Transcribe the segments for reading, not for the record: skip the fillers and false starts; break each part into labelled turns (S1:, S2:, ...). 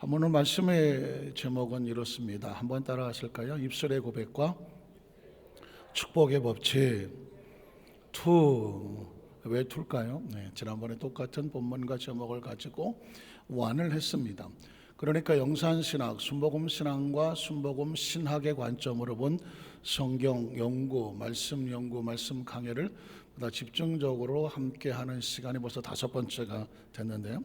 S1: 오늘 말씀의 제목은 이렇습니다. 한번 따라하실까요? 입술의 고백과 축복의 법칙. 왜 투일까요? 지난번에 똑같은 본문과 제목을 가지고 완을 했습니다. 그러니까 영산신학, 순복음신학과 순복음신학의 관점으로 본 성경 연구, 말씀 강해를 보다 집중적으로 함께하는 시간이 벌써 5번째가 됐는데요.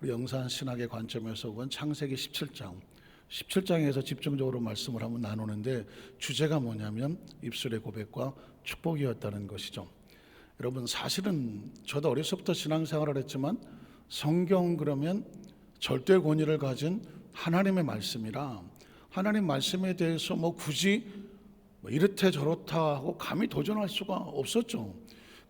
S1: 우리 영산신학의 관점에서 본 창세기 17장에서 집중적으로 말씀을 한번 나누는데 주제가 뭐냐면 입술의 고백과 축복이었다는 것이죠. 여러분, 사실은 저도 어려서부터 신앙생활을 했지만 성경 그러면 절대 권위를 가진 하나님의 말씀이라 하나님 말씀에 대해서 굳이 이렇다 저렇다 하고 감히 도전할 수가 없었죠.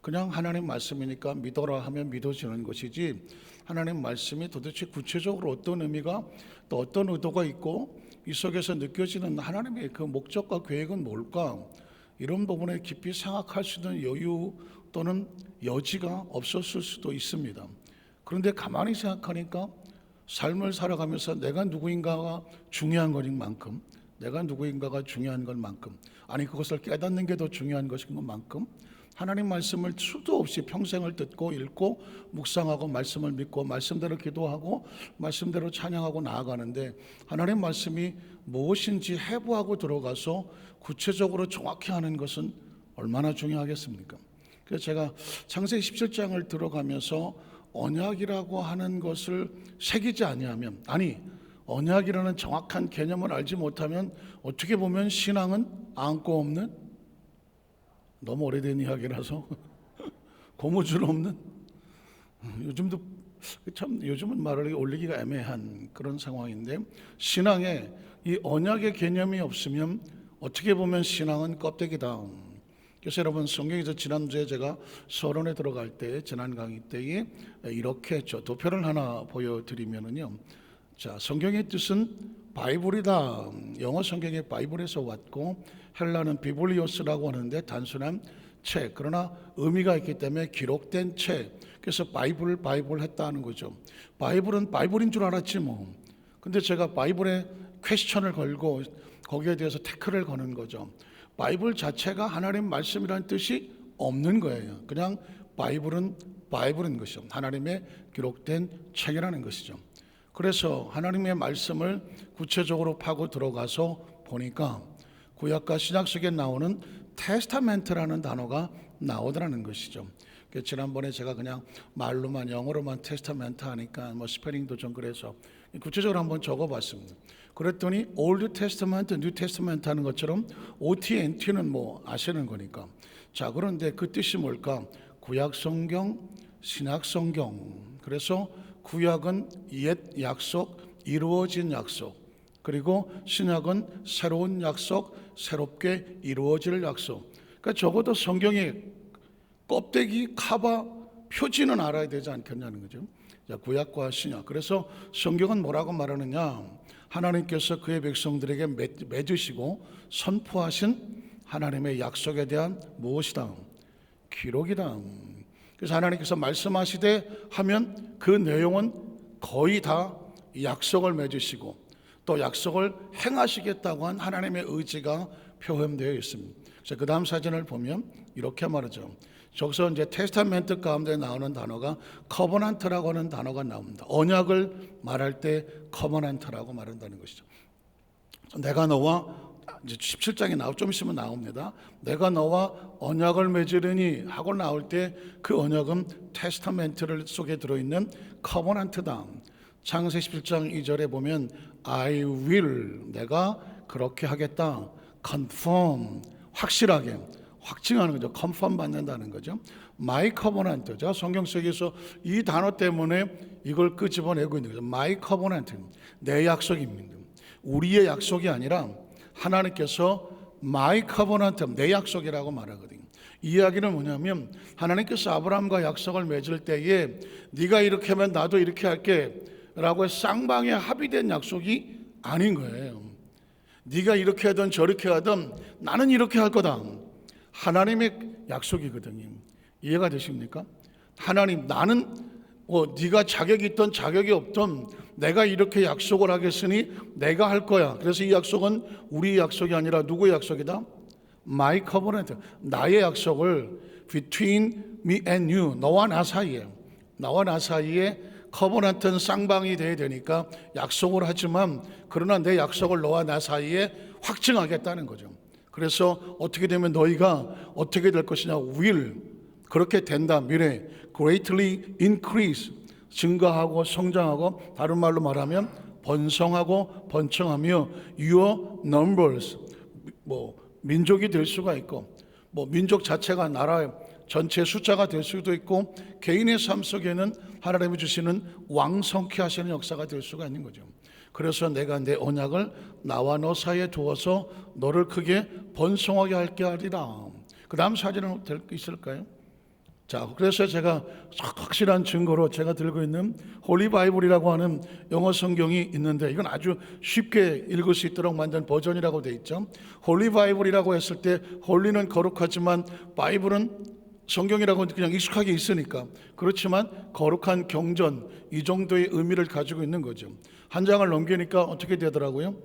S1: 그냥 하나님 말씀이니까 믿어라 하면 믿어지는 것이지, 하나님 말씀이 도대체 구체적으로 어떤 의미가 또 어떤 의도가 있고 이 속에서 느껴지는 하나님의 그 목적과 계획은 뭘까, 이런 부분에 깊이 생각할 수 있는 여유 또는 여지가 없었을 수도 있습니다. 그런데 가만히 생각하니까 삶을 살아가면서 내가 누구인가가 중요한 것인 만큼, 아니 그것을 깨닫는 게 더 중요한 것인 것만큼 하나님 말씀을 수도 없이 평생을 듣고 읽고 묵상하고 말씀을 믿고 말씀대로 기도하고 말씀대로 찬양하고 나아가는데, 하나님 말씀이 무엇인지 해부하고 들어가서 구체적으로 정확히 하는 것은 얼마나 중요하겠습니까? 그래서 제가 창세기 17장을 들어가면서 언약이라고 하는 것을 새기지 아니하면, 언약이라는 정확한 개념을 알지 못하면 어떻게 보면 신앙은 안고 없는, 너무 오래된 이야기라서 고무줄 없는, 요즘은 말을 올리기가 애매한 그런 상황인데, 신앙에 이 언약의 개념이 없으면 어떻게 보면 신앙은 껍데기다. 그래서 여러분, 성경에서 지난주에 제가 서론에 들어갈 때, 지난 강의 때에 이렇게 했죠. 도표를 하나 보여드리면은요, 자, 성경의 뜻은 바이블이다. 영어 성경의 바이블에서 왔고 헬라는 비블리오스라고 하는데 단순한 책, 그러나 의미가 있기 때문에 기록된 책. 그래서 바이블 했다는 거죠. 바이블은 바이블인 줄 알았지 뭐. 근데 제가 바이블에 퀘스천을 걸고 거기에 대해서 태클을 거는 거죠. 바이블 자체가 하나님 말씀이라는 뜻이 없는 거예요. 그냥 바이블인 것이죠. 하나님의 기록된 책이라는 것이죠. 그래서 하나님의 말씀을 구체적으로 파고 들어가서 보니까 구약과 신약 속에 나오는 테스타멘트라는 단어가 나오더라는 것이죠. 지난번에 제가 그냥 말로만 영어로만 테스타멘트 하니까 스페링도 좀 그래서 구체적으로 한번 적어봤습니다. 그랬더니 올드 테스타멘트, 뉴 테스타멘트 하는 것처럼 OT, NT는 아시는 거니까. 자, 그런데 그 뜻이 뭘까? 구약 성경, 신약 성경. 그래서 구약은 옛 약속, 이루어진 약속, 그리고 신약은 새로운 약속, 새롭게 이루어질 약속. 그러니까 적어도 성경의 껍데기, 카바, 표지는 알아야 되지 않겠냐는 거죠. 자, 구약과 신약. 그래서 성경은 뭐라고 말하느냐? 하나님께서 그의 백성들에게 맺으시고 선포하신 하나님의 약속에 대한 무엇이다? 기록이다. 그래서 하나님께서 말씀하시되 하면 그 내용은 거의 다 약속을 맺으시고 또 약속을 행하시겠다고 한 하나님의 의지가 표현되어 있습니다. 그래서 그 다음 사진을 보면 이렇게 말하죠. 저기서 이제 테스타멘트 가운데 나오는 단어가 커버넌트라고 하는 단어가 나옵니다. 언약을 말할 때 커버넌트라고 말한다는 것이죠. 내가 너와, 이제 17장에 좀 있으면 나옵니다. 내가 너와 언약을 맺으려니 하고 나올 때 그 언약은 테스타멘트 속에 들어있는 커버넌트다. 창세기 17장 2절에 보면 I will, 내가 그렇게 하겠다. confirm, 확실하게, 확증하는 거죠. confirm 받는다는 거죠. my covenant, 제가 성경 속에서 이 단어 때문에 이걸 끄집어내고 있는 거죠. my covenant, 내 약속입니다. 우리의 약속이 아니라 하나님께서 my covenant, 내 약속이라고 말하거든요. 이 이야기는 뭐냐면 하나님께서 아브라함과 약속을 맺을 때에 네가 이렇게 하면 나도 이렇게 할게 라고 쌍방에 합의된 약속이 아닌 거예요. 네가 이렇게 하든 저렇게 하든 나는 이렇게 할 거다. 하나님의 약속이거든요. 이해가 되십니까? 하나님, 나는 네가 자격이 있든 자격이 없든 내가 이렇게 약속을 하겠으니 내가 할 거야. 그래서 이 약속은 우리 약속이 아니라 누구의 약속이다? My covenant, 나의 약속을 between me and you, 너와 나 사이에, 나와 나 사이에 커버넌트는 쌍방이 돼야 되니까 약속을 하지만 그러나 내 약속을 너와 나 사이에 확증하겠다는 거죠. 그래서 어떻게 되면 너희가 어떻게 될 것이냐, will, 그렇게 된다, 미래, greatly increase, 증가하고 성장하고, 다른 말로 말하면 번성하고 번창하며 your numbers, 뭐 민족이 될 수가 있고, 뭐 민족 자체가 나라의 전체 숫자가 될 수도 있고, 개인의 삶 속에는 하나님이 주시는 왕성케 하시는 역사가 될 수가 있는 거죠. 그래서 내가 내 언약을 나와 너 사이에 두어서 너를 크게 번성하게 할게 하리라. 그 다음 사진은 있을까요? 자, 그래서 제가 확실한 증거로 제가 들고 있는 홀리 바이블이라고 하는 영어 성경이 있는데, 이건 아주 쉽게 읽을 수 있도록 만든 버전이라고 되어 있죠. 홀리 바이블이라고 했을 때 홀리는 거룩하지만 바이블은 성경이라고 그냥 익숙하게 있으니까, 그렇지만 거룩한 경전, 이 정도의 의미를 가지고 있는 거죠. 한 장을 넘기니까 어떻게 되더라고요?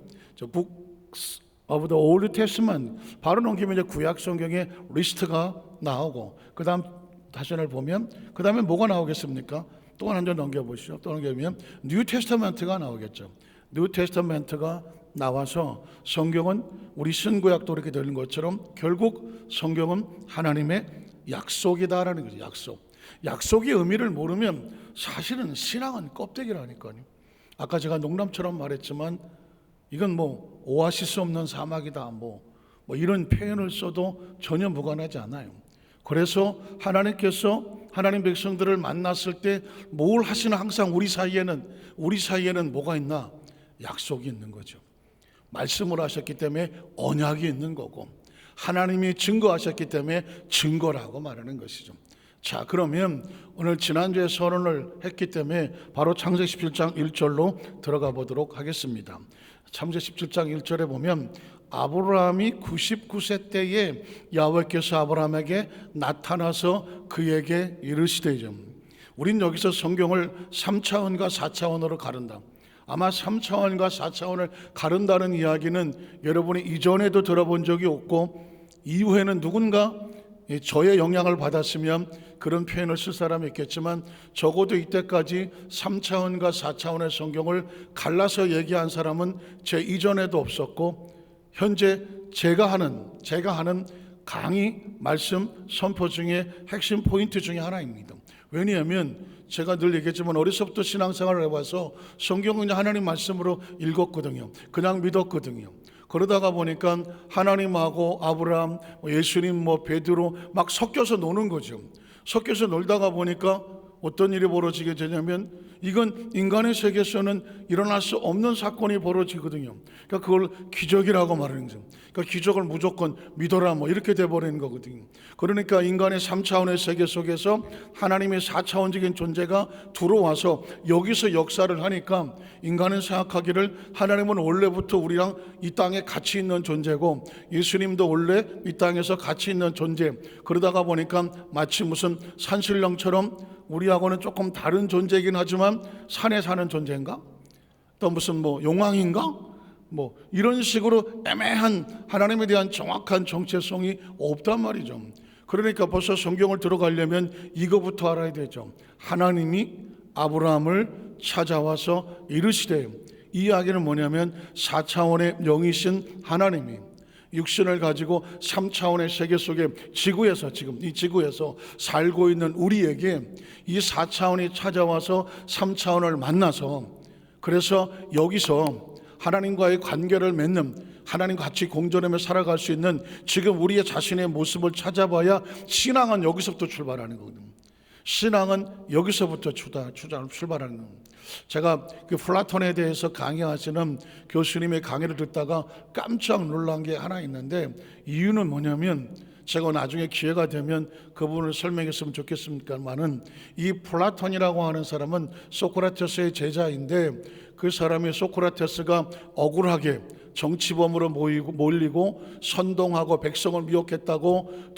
S1: Books of the Old Testament, 바로 넘기면 이제 구약 성경의 리스트가 나오고, 그 다음 다시를 보면 그 다음에 뭐가 나오겠습니까? 또 한 장 넘겨보시죠. 또 넘겨보면 뉴 테스터멘트가 나오겠죠. 뉴 테스터멘트가 나와서 성경은 우리 신구약도 이렇게 되는 것처럼 결국 성경은 하나님의 약속이다라는 거죠. 약속. 약속의 의미를 모르면 사실은 신앙은 껍데기라니까요. 아까 제가 농담처럼 말했지만 이건 뭐 오아시스 없는 사막이다, 뭐 이런 표현을 써도 전혀 무관하지 않아요. 그래서 하나님께서 하나님 백성들을 만났을 때 뭘 하시나 항상 우리 사이에는 뭐가 있나? 약속이 있는 거죠. 말씀을 하셨기 때문에 언약이 있는 거고, 하나님이 증거하셨기 때문에 증거라고 말하는 것이죠. 자, 그러면 오늘 지난주에 선언을 했기 때문에 바로 창세기 17장 1절로 들어가 보도록 하겠습니다. 창세기 17장 1절에 보면 아브라함이 99세 때에 야훼께서 아브라함에게 나타나서 그에게 이르시되, 우린 여기서 성경을 3차원과 4차원으로 가른다. 아마 3차원과 4차원을 가른다는 이야기는 여러분이 이전에도 들어본 적이 없고 이후에는 누군가 저의 영향을 받았으면 그런 표현을 쓸 사람이 있겠지만, 적어도 이때까지 3차원과 4차원의 성경을 갈라서 얘기한 사람은 제 이전에도 없었고, 현재 제가 하는 강의, 말씀, 선포 중에 핵심 포인트 중에 하나입니다. 왜냐하면 제가 늘 얘기했지만 어려서부터 신앙생활을 해와서 성경은 그냥 하나님 말씀으로 읽었거든요. 그냥 믿었거든요. 그러다가 보니까 하나님하고 아브라함, 예수님, 베드로 막 섞여서 노는 거죠. 섞여서 놀다가 보니까 어떤 일이 벌어지게 되냐면, 이건 인간의 세계에서는 일어날 수 없는 사건이 벌어지거든요. 그러니까 그걸 기적이라고 말하는 거죠. 그러니까 기적을 무조건 믿어라, 이렇게 돼버리는 거거든요. 그러니까 인간의 3차원의 세계 속에서 하나님의 4차원적인 존재가 들어와서 여기서 역사를 하니까 인간은 생각하기를 하나님은 원래부터 우리랑 이 땅에 같이 있는 존재고 예수님도 원래 이 땅에서 같이 있는 존재, 그러다가 보니까 마치 무슨 산신령처럼 우리하고는 조금 다른 존재이긴 하지만 산에 사는 존재인가? 또 무슨 용왕인가? 이런 식으로 애매한 하나님에 대한 정확한 정체성이 없단 말이죠. 그러니까 벌써 성경을 들어가려면 이거부터 알아야 되죠. 하나님이 아브라함을 찾아와서 이르시되, 이 이야기는 뭐냐면 4차원의 영이신 하나님이 육신을 가지고 3차원의 세계 속에 지구에서, 지금 이 지구에서 살고 있는 우리에게 이 4차원이 찾아와서 3차원을 만나서, 그래서 여기서 하나님과의 관계를 맺는, 하나님과 같이 공존하며 살아갈 수 있는 지금 우리의 자신의 모습을 찾아봐야 신앙은 여기서부터 출발하는 거거든요. 신앙은 여기서부터 출발하는 겁니다. 제가 그 플라톤에 대해서 강의하시는 교수님의 강의를 듣다가 깜짝 놀란 게 하나 있는데, 이유는 뭐냐면, 제가 나중에 기회가 되면 그분을 설명했으면 좋겠습니다만은, 이 플라톤이라고 하는 사람은 소크라테스의 제자인데, 그 사람이 소크라테스가 억울하게 정치범으로 몰리고 선동하고 백성을 미혹했다고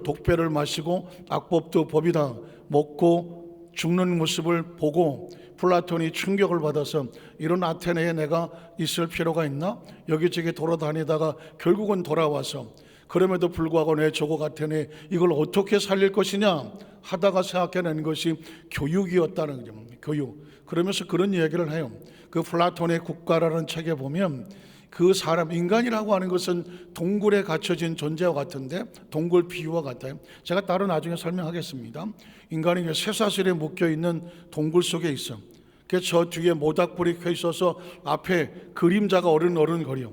S1: 독배를 마시고 악법도 법이다 먹고 죽는 모습을 보고 플라톤이 충격을 받아서 이런 아테네에 내가 있을 필요가 있나? 여기저기 돌아다니다가 결국은 돌아와서 그럼에도 불구하고 내 조국 아테네 이걸 어떻게 살릴 것이냐 하다가 생각해낸 것이 교육이었다는 거죠. 교육. 그러면서 그런 이야기를 해요. 그 플라톤의 국가라는 책에 보면 그 사람, 인간이라고 하는 것은 동굴에 갇혀진 존재와 같은데, 동굴 비유와 같아요. 제가 따로 나중에 설명하겠습니다. 인간이 쇠사슬에 묶여있는 동굴 속에 있어. 그래서 저 뒤에 모닥불이 켜 있어서 앞에 그림자가 어른어른거려.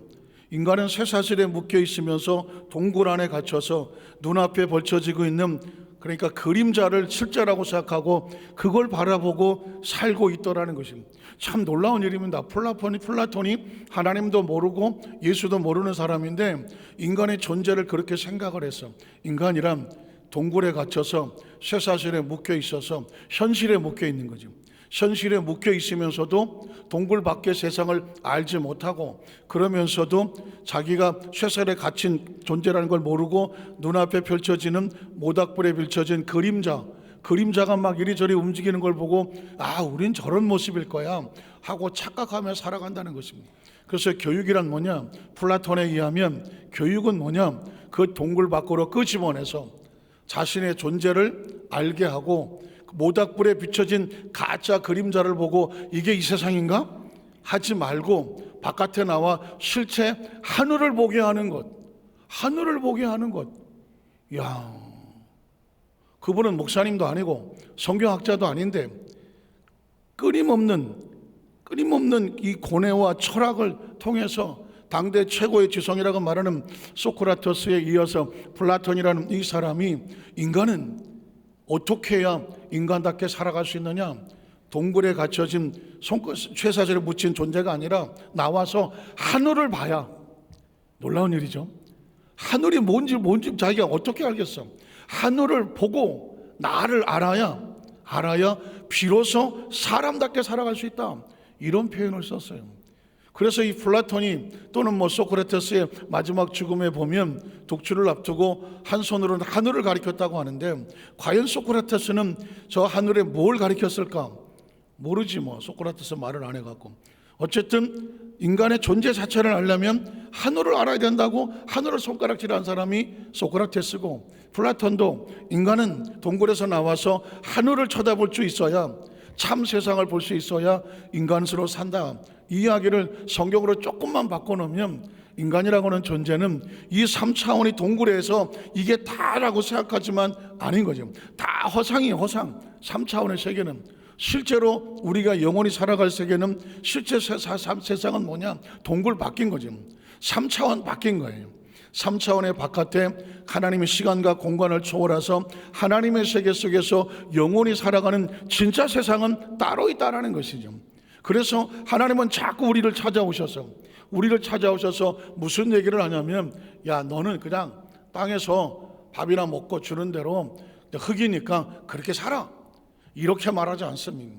S1: 인간은 쇠사슬에 묶여 있으면서 동굴 안에 갇혀서 눈앞에 벌쳐지고 있는, 그러니까 그림자를 실제라고 생각하고 그걸 바라보고 살고 있더라는 것입니다. 참 놀라운 일입니다. 플라톤이 하나님도 모르고 예수도 모르는 사람인데 인간의 존재를 그렇게 생각을 했어. 인간이란 동굴에 갇혀서 쇠사슬에 묶여 있어서 현실에 묶여 있는 거죠. 현실에 묶여 있으면서도 동굴 밖의 세상을 알지 못하고, 그러면서도 자기가 쇠사슬에 갇힌 존재라는 걸 모르고 눈앞에 펼쳐지는 모닥불에 펼쳐진 그림자가 막 이리저리 움직이는 걸 보고 우린 저런 모습일 거야 하고 착각하며 살아간다는 것입니다. 그래서 교육이란 뭐냐? 플라톤에 의하면 교육은 뭐냐? 그 동굴 밖으로 끄집어내서 자신의 존재를 알게 하고 모닥불에 비춰진 가짜 그림자를 보고 이게 이 세상인가? 하지 말고 바깥에 나와 실체 하늘을 보게 하는 것. 하늘을 보게 하는 것. 이야, 그분은 목사님도 아니고 성경학자도 아닌데 끊임없는 이 고뇌와 철학을 통해서 당대 최고의 지성이라고 말하는 소크라테스에 이어서 플라톤이라는 이 사람이 인간은 어떻게 해야 인간답게 살아갈 수 있느냐? 동굴에 갇혀진 쇠사슬에 묻힌 존재가 아니라 나와서 하늘을 봐야. 놀라운 일이죠. 하늘이 뭔지 자기가 어떻게 알겠어? 하늘을 보고 나를 알아야 비로소 사람답게 살아갈 수 있다. 이런 표현을 썼어요. 그래서 이 플라톤이 또는 소크라테스의 마지막 죽음에 보면 독주를 앞두고 한 손으로는 하늘을 가리켰다고 하는데, 과연 소크라테스는 저 하늘에 뭘 가리켰을까? 모르지 소크라테스 말을 안 해갖고. 어쨌든 인간의 존재 자체를 알려면 하늘을 알아야 된다고 하늘을 손가락질한 사람이 소크라테스고, 플라톤도 인간은 동굴에서 나와서 하늘을 쳐다볼 수 있어야, 참 세상을 볼 수 있어야 인간으로 산다. 이 이야기를 성경으로 조금만 바꿔놓으면 인간이라고 하는 존재는 이 3차원의 동굴에서 이게 다라고 생각하지만 아닌 거죠. 다 허상이에요. 허상. 3차원의 세계는, 실제로 우리가 영원히 살아갈 세계는, 실제 세상은 뭐냐? 동굴 바뀐 거죠. 3차원 바뀐 거예요. 3차원의 바깥에 하나님의 시간과 공간을 초월해서 하나님의 세계 속에서 영원히 살아가는 진짜 세상은 따로 있다는 것이죠. 그래서 하나님은 자꾸 우리를 찾아오셔서 무슨 얘기를 하냐면, 야, 너는 그냥 땅에서 밥이나 먹고 주는 대로 흙이니까 그렇게 살아, 이렇게 말하지 않습니다.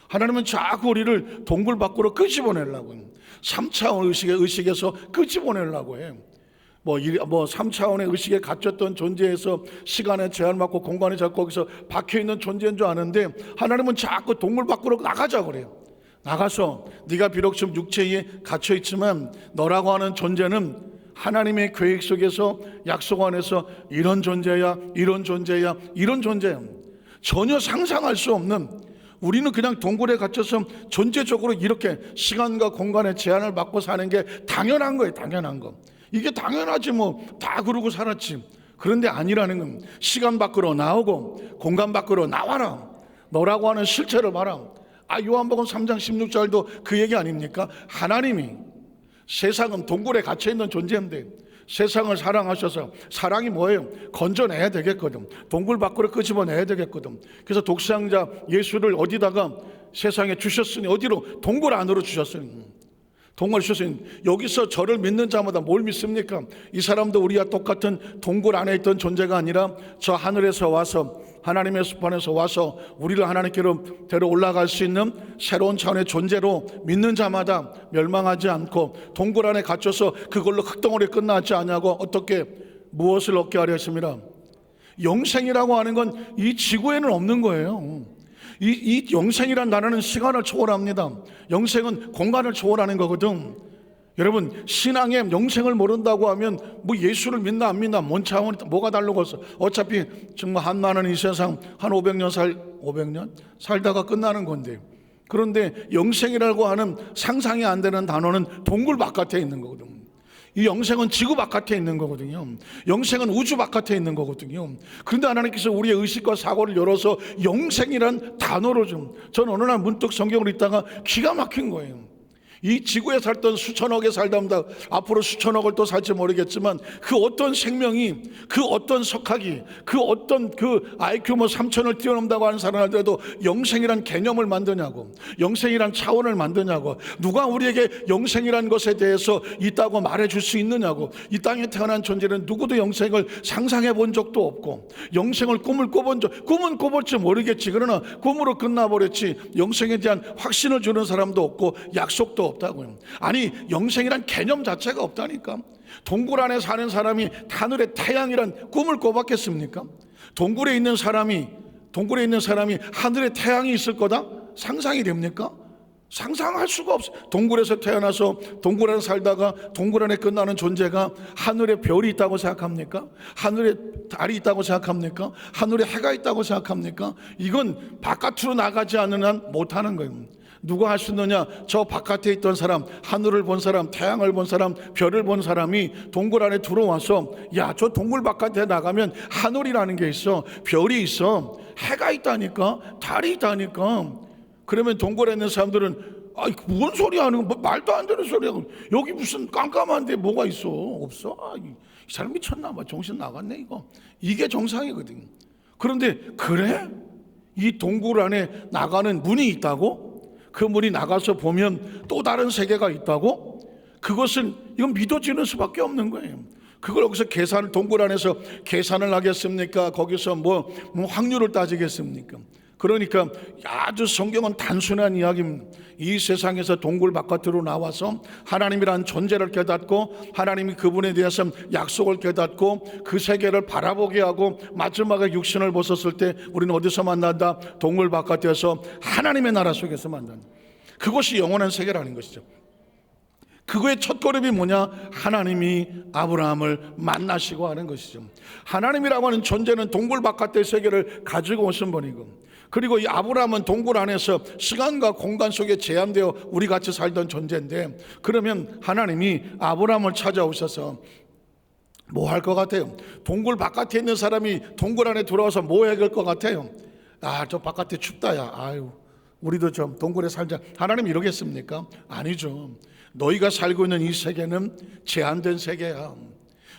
S1: 하나님은 자꾸 우리를 동굴 밖으로 끄집어내려고, 3차원 의식에서 끄집어내려고 해요. 3차원의 의식에 갇혔던 존재에서 시간에 제한받고 공간에 잡고 거기서 박혀있는 존재인 줄 아는데, 하나님은 자꾸 동굴 밖으로 나가자고 그래요. 나가서 네가 비록 지금 육체에 갇혀있지만 너라고 하는 존재는 하나님의 계획 속에서, 약속 안에서 이런 존재야. 전혀 상상할 수 없는, 우리는 그냥 동굴에 갇혀서 존재적으로 이렇게 시간과 공간의 제한을 받고 사는 게 당연한 거예요. 당연한 거. 이게 당연하지 다 그러고 살았지. 그런데 아니라는 건, 시간 밖으로 나오고 공간 밖으로 나와라. 너라고 하는 실체를 봐라. 요한복음 3장 16절도 그 얘기 아닙니까? 하나님이, 세상은 동굴에 갇혀있는 존재인데 세상을 사랑하셔서, 사랑이 뭐예요? 건져내야 되겠거든. 동굴 밖으로 끄집어내야 되겠거든. 그래서 독생자 예수를 어디다가 세상에 주셨으니, 어디로? 동굴 안으로 주셨으니. 동굴 주셨으니 여기서 저를 믿는 자마다 뭘 믿습니까? 이 사람도 우리와 똑같은 동굴 안에 있던 존재가 아니라 저 하늘에서 와서, 하나님의 숲안에서 와서 우리를 하나님께로 데려 올라갈 수 있는 새로운 차원의 존재로 믿는 자마다 멸망하지 않고 동굴 안에 갇혀서 그걸로 흙덩어리에 끝나지 않냐고, 어떻게 무엇을 얻게 하려 했습니다. 영생이라고 하는 건 이 지구에는 없는 거예요. 이 영생이란 단어는 시간을 초월합니다. 영생은 공간을 초월하는 거거든. 여러분, 신앙에 영생을 모른다고 하면 뭐 예수를 믿나 안 믿나 뭔 차원이 뭐가 다르겠어. 어차피 정말 한나는 이 세상 한 500년 살다가 끝나는 건데, 그런데 영생이라고 하는 상상이 안 되는 단어는 동굴 바깥에 있는 거거든요. 이 영생은 지구 바깥에 있는 거거든요. 영생은 우주 바깥에 있는 거거든요. 그런데 하나님께서 우리의 의식과 사고를 열어서 영생이란 단어로 저는 어느 날 문득 성경을 읽다가 기가 막힌 거예요. 이 지구에 살던 수천억에 살답니다. 앞으로 수천억을 또 살지 모르겠지만 그 어떤 생명이, 그 어떤 석학이, 그 어떤 그 IQ 3천을 뛰어넘다고 하는 사람들도 영생이란 개념을 만드냐고, 영생이란 차원을 만드냐고, 누가 우리에게 영생이란 것에 대해서 있다고 말해줄 수 있느냐고. 이 땅에 태어난 존재는 누구도 영생을 상상해 본 적도 없고, 영생을 꿈은 꿔볼지 모르겠지. 그러나 꿈으로 끝나버렸지. 영생에 대한 확신을 주는 사람도 없고 약속도 없다고요. 아니, 영생이란 개념 자체가 없다니까. 동굴 안에 사는 사람이 하늘의 태양이란 꿈을 꿔봤겠습니까? 동굴에 있는 사람이 하늘에 태양이 있을 거다? 상상이 됩니까? 상상할 수가 없어. 동굴에서 태어나서 동굴 안에 살다가 동굴 안에 끝나는 존재가 하늘에 별이 있다고 생각합니까? 하늘에 달이 있다고 생각합니까? 하늘에 해가 있다고 생각합니까? 이건 바깥으로 나가지 않는 한 못하는 거예요. 누가 할 수 있느냐? 저 바깥에 있던 사람, 하늘을 본 사람, 태양을 본 사람, 별을 본 사람이 동굴 안에 들어와서, 야, 저 동굴 바깥에 나가면 하늘이라는 게 있어, 별이 있어, 해가 있다니까, 달이 있다니까. 그러면 동굴에 있는 사람들은, 아이, 뭔 소리 하는 거, 말도 안 되는 소리야. 여기 무슨 깜깜한데 뭐가 있어? 없어. 아, 이 사람 미쳤나 봐. 정신 나갔네 이거. 이게 정상이거든. 그런데 그래? 이 동굴 안에 나가는 문이 있다고? 그 문이 나가서 보면 또 다른 세계가 있다고? 그것은 이건 믿어지는 수밖에 없는 거예요. 그걸 여기서 동굴 안에서 계산을 하겠습니까? 거기서 뭐 확률을 따지겠습니까? 그러니까 아주 성경은 단순한 이야기입니다. 이 세상에서 동굴 바깥으로 나와서 하나님이란 존재를 깨닫고, 하나님이 그분에 대해서 약속을 깨닫고, 그 세계를 바라보게 하고, 마지막에 육신을 벗었을 때 우리는 어디서 만난다? 동굴 바깥에서 하나님의 나라 속에서 만난다. 그것이 영원한 세계라는 것이죠. 그거의 첫걸음이 뭐냐? 하나님이 아브라함을 만나시고 하는 것이죠. 하나님이라고 하는 존재는 동굴 바깥의 세계를 가지고 오신 분이고, 그리고 이 아브라함은 동굴 안에서 시간과 공간 속에 제한되어 우리 같이 살던 존재인데, 그러면 하나님이 아브라함을 찾아오셔서 뭐 할 것 같아요? 동굴 바깥에 있는 사람이 동굴 안에 들어와서 뭐 해야 될 것 같아요? 아, 저 바깥에 춥다, 야. 아유, 우리도 좀 동굴에 살자. 하나님 이러겠습니까? 아니죠. 너희가 살고 있는 이 세계는 제한된 세계야.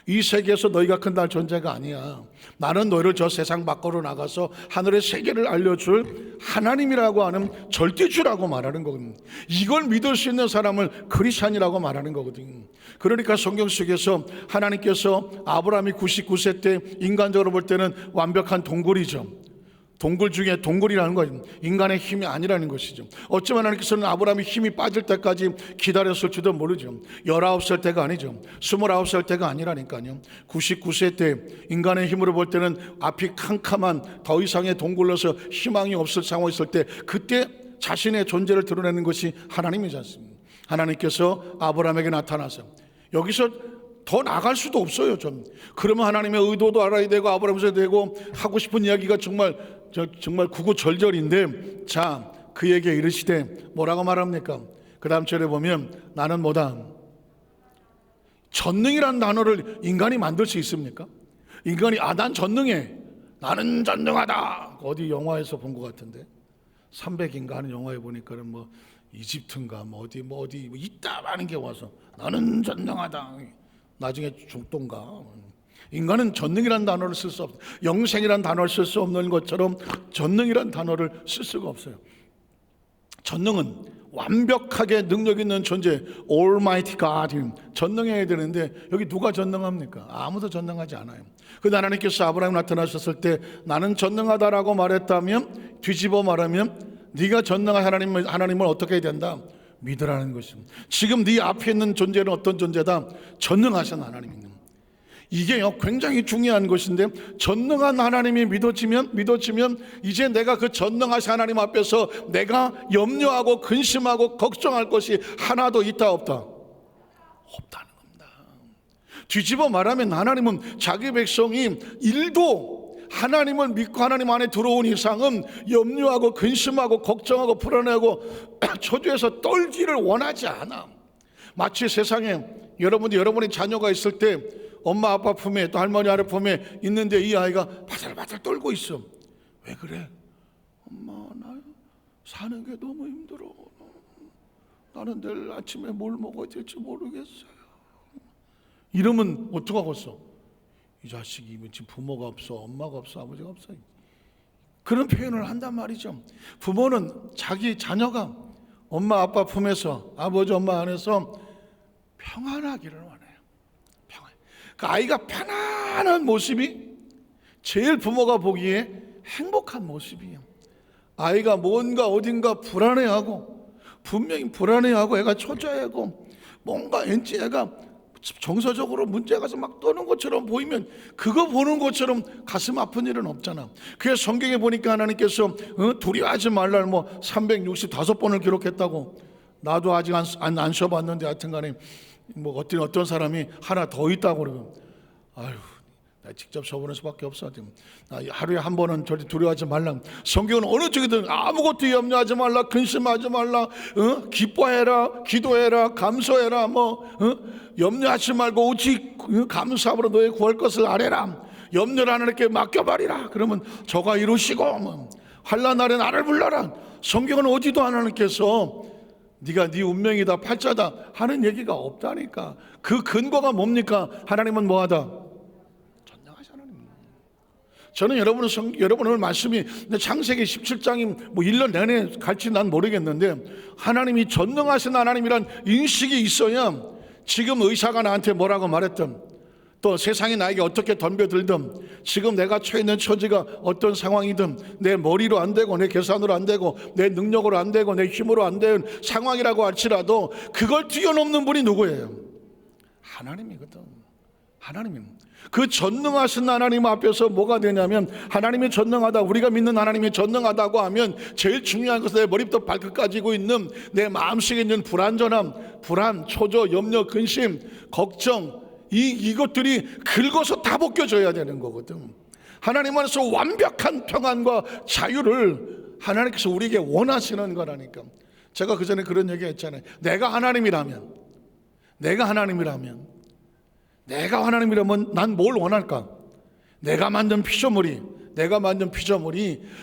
S1: 이 세계에서 너희가 끝날 존재가 아니야. 나는 너희를 저 세상 밖으로 나가서 하늘의 세계를 알려줄 하나님이라고 하는 절대주라고 말하는 거거든요. 이걸 믿을 수 있는 사람을 크리스찬이라고 말하는 거거든요. 그러니까 성경 속에서 하나님께서 아브라함이 99세 때 인간적으로 볼 때는 완벽한 동굴이죠. 동굴 중에 동굴이라는 건 인간의 힘이 아니라는 것이죠. 어쩌면 하나님께서는 아브라함이 힘이 빠질 때까지 기다렸을지도 모르죠. 19살 때가 아니죠. 29살 때가 아니라니까요. 99세 때 인간의 힘으로 볼 때는 앞이 캄캄한 더 이상의 동굴로서 희망이 없을 상황이 있을 때, 그때 자신의 존재를 드러내는 것이 하나님이지 않습니까? 하나님께서 아브라함에게 나타나서, 여기서 더 나갈 수도 없어요. 좀 그러면 하나님의 의도도 알아야 되고 아브라함에서 되고, 하고 싶은 이야기가 정말 구구절절인데, 자, 그에게 이르시되 뭐라고 말합니까? 그 다음 절에 보면, 나는 뭐다? 전능이라는 단어를 인간이 만들 수 있습니까? 인간이 난 전능해, 나는 전능하다, 어디 영화에서 본 것 같은데, 300인가 하는 영화에 보니까는 뭐 이집트인가 어디 있다 하는 게 와서 나는 전능하다. 나중에 죽던가. 인간은 전능이라는 단어를 쓸 수 없어요. 영생이라는 단어를 쓸 수 없는 것처럼 전능이라는 단어를 쓸 수가 없어요. 전능은 완벽하게 능력 있는 존재, Almighty God, 전능해야 되는데 여기 누가 전능합니까? 아무도 전능하지 않아요. 그런데 하나님께서 아브라함 나타나셨을 때 나는 전능하다라고 말했다면, 뒤집어 말하면 네가 전능한 하나님을 어떻게 해야 된다? 믿으라는 것입니다. 지금 네 앞에 있는 존재는 어떤 존재다? 전능하신 하나님입니다. 이게요 굉장히 중요한 것인데, 전능한 하나님이 믿어지면 이제 내가 그 전능하신 하나님 앞에서 내가 염려하고 근심하고 걱정할 것이 하나도 있다 없다? 없다는 겁니다. 뒤집어 말하면 하나님은 자기 백성이 일도 하나님을 믿고 하나님 안에 들어온 이상은 염려하고 근심하고 걱정하고 불안해하고 초조해서 떨기를 원하지 않아. 마치 세상에 여러분의 자녀가 있을 때 엄마 아빠 품에 또 할머니 아래 품에 있는데 이 아이가 바들바들 떨고 있어. 왜 그래? 엄마, 나 사는 게 너무 힘들어. 나는 내일 아침에 뭘 먹어야 될지 모르겠어요. 이러면 어떡하겠어? 이 자식이 지금 부모가 없어, 엄마가 없어, 아버지가 없어. 그런 표현을 한단 말이죠. 부모는 자기 자녀가 엄마 아빠 품에서, 아버지 엄마 안에서 평안하기를 원해요. 그 아이가 편안한 모습이 제일 부모가 보기에 행복한 모습이에요. 아이가 뭔가 어딘가 불안해하고, 분명히 불안해하고 애가 초조해하고 뭔가 왠지 애가 정서적으로 문제가 가서 막 떠는 것처럼 보이면 그거 보는 것처럼 가슴 아픈 일은 없잖아. 그래서 성경에 보니까 하나님께서 두려워하지 말라 365번을 기록했다고. 나도 아직 안 쉬어봤는데 하여튼간에 어떤 사람이 하나 더 있다고 그러고, 아유, 나 직접 써보는 수밖에 없어. 하루에 한 번은 저리 두려워하지 말라. 성경은 어느 쪽이든 아무것도 염려하지 말라, 근심하지 말라, 기뻐해라, 기도해라, 감사해라, 염려하지 말고 오직 감사함으로 너의 구할 것을 아뢰라. 염려를 하나님께 맡겨버리라. 그러면 저가 이루시고, 환난 날에 나를 불러라. 성경은 어디도 하나님께서 네가 네 운명이다, 팔자다 하는 얘기가 없다니까. 그 근거가 뭡니까? 하나님은 뭐하다? 전능하신 하나님. 저는 여러분 말씀이 창세기 17장이 1년 내내 갈지 난 모르겠는데, 하나님이 전능하신 하나님이란 인식이 있어야 지금 의사가 나한테 뭐라고 말했든, 또 세상이 나에게 어떻게 덤벼들든, 지금 내가 처해 있는 처지가 어떤 상황이든 내 머리로 안 되고 내 계산으로 안 되고 내 능력으로 안 되고 내 힘으로 안 되는 상황이라고 할지라도 그걸 뛰어넘는 분이 누구예요? 하나님이거든. 하나님. 그 전능하신 하나님 앞에서 뭐가 되냐면, 하나님이 전능하다, 우리가 믿는 하나님이 전능하다고 하면 제일 중요한 것은 내 머리부터 발끝까지 있는 내 마음속에 있는 불안전함, 불안, 초조, 염려, 근심, 걱정, 이것들이 긁어서 다 벗겨져야 되는 거거든. 하나님 안에서 완벽한 평안과 자유를 하나님께서 우리에게 원하시는 거라니까. 제가 그 전에 그런 얘기 했잖아요. 내가 하나님이라면 난 뭘 원할까? 내가 만든 피조물이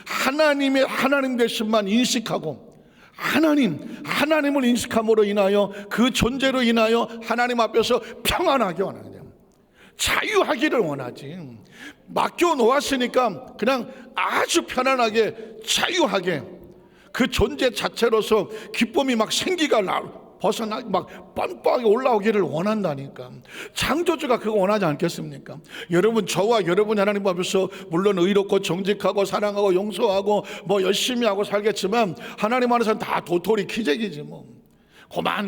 S1: 하나님 되심만 인식하고, 하나님을 인식함으로 인하여 그 존재로 인하여 하나님 앞에서 평안하게 원하는 거예요. 자유하기를 원하지. 맡겨 놓았으니까 그냥 아주 편안하게 자유하게 그 존재 자체로서 기쁨이 막 생기가 벗어나 막 뻔뻔하게 올라오기를 원한다니까. 창조주가 그거 원하지 않겠습니까? 여러분, 저와 여러분이 하나님 앞에서 물론 의롭고 정직하고 사랑하고 용서하고 열심히 하고 살겠지만, 하나님 안에서는 다 도토리 키재기지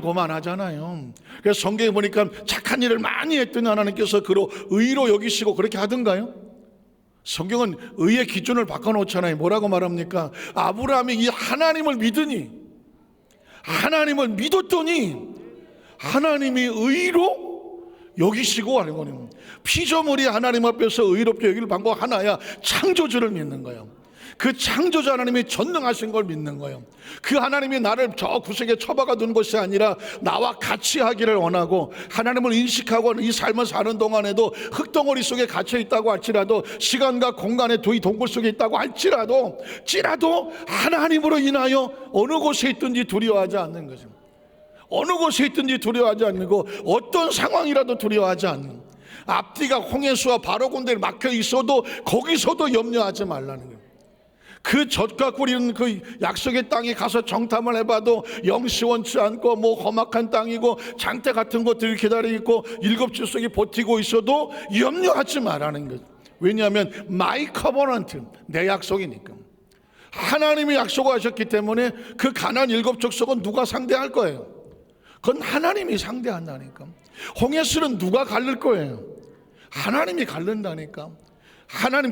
S1: 고만하잖아요. 그래서 성경에 보니까 착한 일을 많이 했더니 하나님께서 그로 의로 여기시고 그렇게 하던가요? 성경은 의의 기준을 바꿔놓잖아요. 뭐라고 말합니까? 아브라함이 이 하나님을 믿었더니 하나님이 의로 여기시고 하는 거예요. 피조물이 하나님 앞에서 의롭게 여길 방법 하나야, 창조주를 믿는 거예요. 그 창조주 하나님이 전능하신 걸 믿는 거예요. 그 하나님이 나를 저 구석에 처박아 둔 것이 아니라 나와 같이 하기를 원하고, 하나님을 인식하고 이 삶을 사는 동안에도 흙덩어리 속에 갇혀 있다고 할지라도, 시간과 공간의 이 동굴 속에 있다고 할지라도 하나님으로 인하여 어느 곳에 있든지 두려워하지 않는 거죠. 어느 곳에 있든지 두려워하지 않고, 어떤 상황이라도 두려워하지 않는, 앞뒤가 홍해수와 바로 군대에 막혀 있어도 거기서도 염려하지 말라는 거예요. 그 젖과 꿀이는 그 약속의 땅에 가서 정탐을 해봐도 영시원치 않고 험악한 땅이고 장대 같은 것들이 기다리고 있고 7주 속에 버티고 있어도 염려하지 말라는 거죠. 왜냐하면 마이 커버넌트, 내 약속이니까. 하나님이 약속하셨기 때문에 그 가나안 7족속은 누가 상대할 거예요? 그건 하나님이 상대한다니까. 홍해수는 누가 가를 거예요? 하나님이 가른다니까.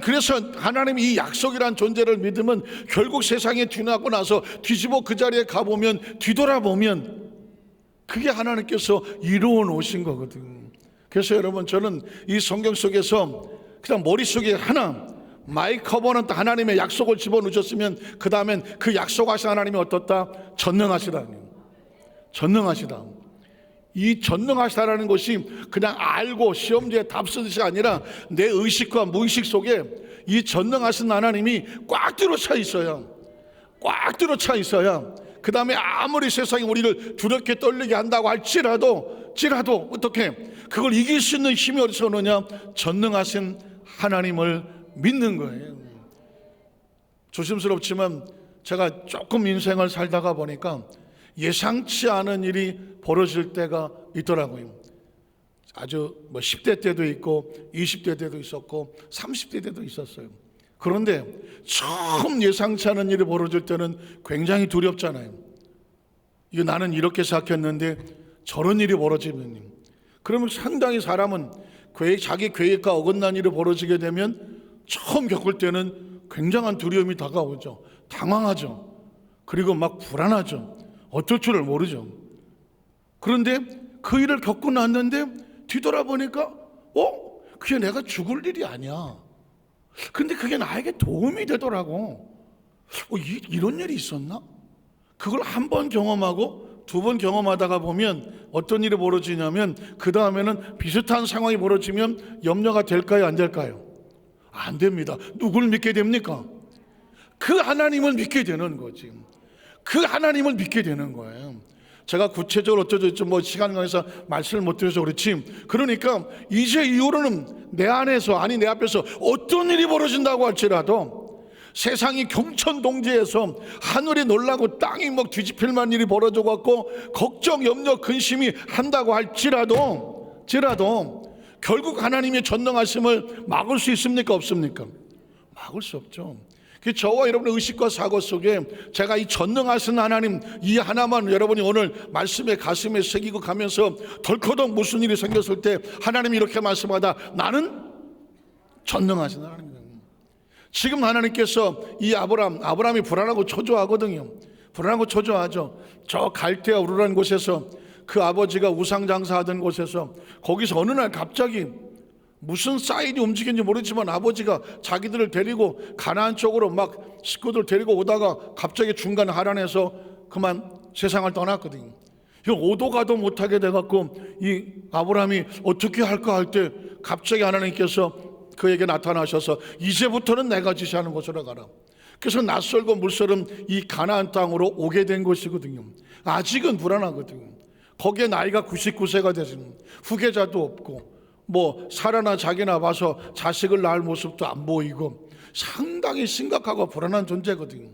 S1: 그래서 하나님이 이 약속이란 존재를 믿으면 결국 세상에 뒤나고 나서 뒤집어 그 자리에 가보면, 뒤돌아보면 그게 하나님께서 이루어 놓으신 거거든. 그래서 여러분, 저는 이 성경 속에서 그냥 머릿속에 하나, 마이 커버넌트, 하나님의 약속을 집어넣으셨으면 그 다음엔 그 약속하신 하나님이 어떻다? 전능하시다. 전능하시다. 이 전능하시다라는 것이 그냥 알고 시험지에 답 쓰듯이 아니라 내 의식과 무의식 속에 이 전능하신 하나님이 꽉 들어차 있어야, 꽉 들어차 있어야 그 다음에 아무리 세상이 우리를 두렵게 떨리게 한다고 할지라도 어떻게 그걸 이길 수 있는 힘이 어디서 오느냐? 전능하신 하나님을 믿는 거예요. 조심스럽지만 제가 조금 인생을 살다가 보니까 예상치 않은 일이 벌어질 때가 있더라고요. 아주 10대 때도 있고 20대 때도 있었고 30대 때도 있었어요. 그런데 처음 예상치 않은 일이 벌어질 때는 굉장히 두렵잖아요. 이거 나는 이렇게 생각했는데 저런 일이 벌어지면, 그러면 상당히 사람은 자기 계획과 어긋난 일이 벌어지게 되면 처음 겪을 때는 굉장한 두려움이 다가오죠. 당황하죠. 그리고 막 불안하죠. 어쩔 줄을 모르죠. 그런데 그 일을 겪고 났는데 뒤돌아보니까 그게 내가 죽을 일이 아니야. 근데 그게 나에게 도움이 되더라고. 이런 일이 있었나? 그걸 한 번 경험하고 두 번 경험하다가 보면 어떤 일이 벌어지냐면 그 다음에는 비슷한 상황이 벌어지면 염려가 될까요? 안 될까요? 안 됩니다. 누굴 믿게 됩니까? 그 하나님을 믿게 되는 거지. 그 하나님을 믿게 되는 거예요. 제가 구체적으로 어쩌죠 시간 관계상 말씀을 못 드려서 그렇지, 그러니까 이제 이후로는 내 안에서, 아니 내 앞에서 어떤 일이 벌어진다고 할지라도, 세상이 경천동지에서 하늘이 놀라고 땅이 막 뒤집힐 만한 일이 벌어져 갖고 걱정, 염려, 근심이 한다고 할지라도 결국 하나님의 전능하심을 막을 수 있습니까? 없습니까? 막을 수 없죠. 저와 여러분의 의식과 사고 속에 제가 이 전능하신 하나님, 이 하나만 여러분이 오늘 말씀에 가슴에 새기고 가면서 덜커덕 무슨 일이 생겼을 때 하나님이 이렇게 말씀하다, 나는 전능하신 하나님입니다. 지금 하나님께서 이 아브라함이 불안하고 초조하거든요. 불안하고 초조하죠. 저 갈대아 우르라는 곳에서, 그 아버지가 우상 장사하던 곳에서, 거기서 어느 날 갑자기 무슨 사인이 움직인지 모르지만 아버지가 자기들을 데리고 가나안 쪽으로 막 식구들 데리고 오다가 갑자기 중간 하란에서 그만 세상을 떠났거든요. 오도 가도 못하게 돼갖고 이 아브라함이 어떻게 할까 할 때 갑자기 하나님께서 그에게 나타나셔서 이제부터는 내가 지시하는 곳으로 가라. 그래서 낯설고 물설은 이 가나안 땅으로 오게 된 것이거든요. 아직은 불안하거든요. 거기에 나이가 99세가 되신 후계자도 없고 사라나 자기나 봐서 자식을 낳을 모습도 안 보이고 상당히 심각하고 불안한 존재거든요.